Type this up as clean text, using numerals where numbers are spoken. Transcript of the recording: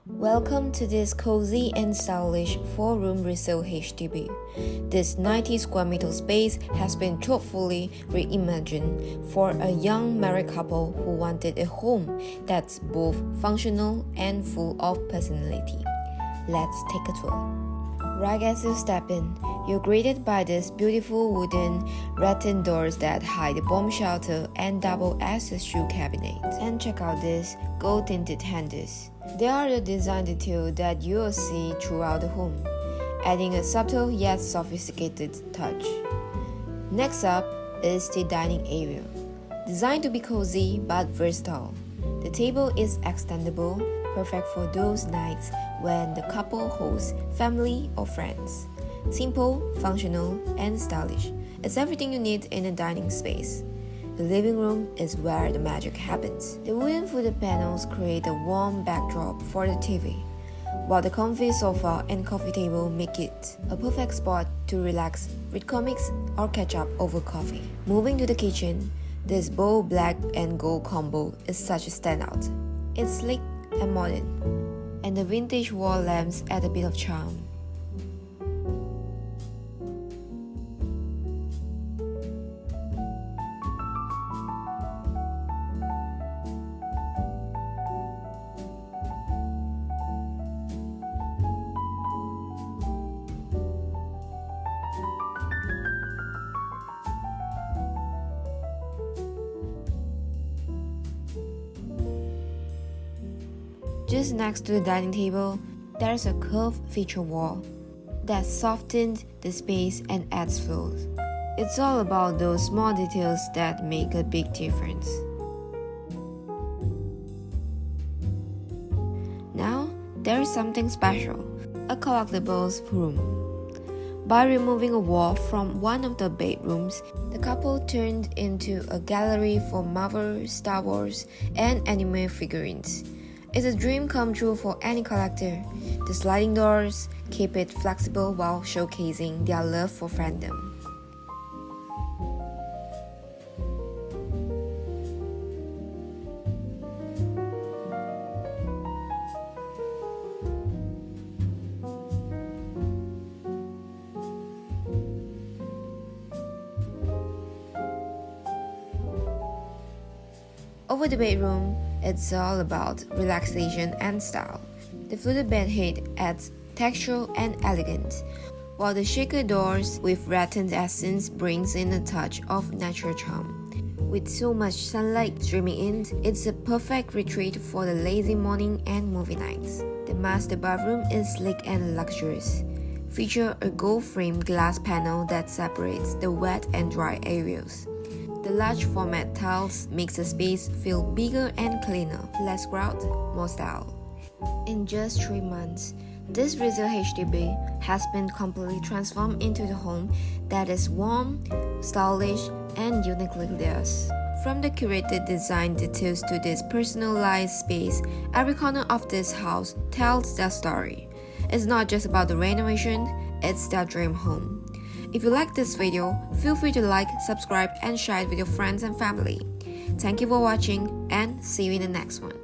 Welcome to this cozy and stylish 4-room Resale HDB. This 90 square meter space has been thoughtfully reimagined for a young married couple who wanted a home that's both functional and full of personality. Let's take a tour. Right as you step in, you're greeted by these beautiful wooden rattan doors that hide the bomb shelter and double as a shoe cabinet. And check out these gold-tinted handles. They are the design detail that you'll see throughout the home, adding a subtle yet sophisticated touch. Next up is the dining area. Designed to be cozy but versatile, the table is extendable, perfect for those nights when the couple hosts family or friends. Simple, functional, and stylish. It's everything you need in a dining space. The living room is where the magic happens. The wooden footed panels create a warm backdrop for the TV, while the comfy sofa and coffee table make it a perfect spot to relax, read comics, or catch up over coffee. Moving to the kitchen, this bold black and gold combo is such a standout. It's sleek and modern, and the vintage wall lamps add a bit of charm. Just next to the dining table, there's a curved feature wall that softens the space and adds flow. It's all about those small details that make a big difference. Now, there is something special, a collectibles room. By removing a wall from one of the bedrooms, the couple turned into a gallery for Marvel, Star Wars, and anime figurines. It's a dream come true for any collector. The sliding doors keep it flexible while showcasing their love for fandom. Over the bedroom, it's all about relaxation and style. The fluted bed head adds texture and elegance, while the shaker doors with rattan essence brings in a touch of natural charm. With so much sunlight streaming in, it's a perfect retreat for the lazy morning and movie nights. The master bathroom is sleek and luxurious. Feature a gold-framed glass panel that separates the wet and dry areas. The large format tiles makes the space feel bigger and cleaner, less crowd, more style. In just 3 months, this Resale HDB has been completely transformed into the home that is warm, stylish, and uniquely theirs. From the curated design details to this personalized space, every corner of this house tells their story. It's not just about the renovation, it's their dream home. If you like this video, feel free to like, subscribe, and share it with your friends and family. Thank you for watching, and see you in the next one.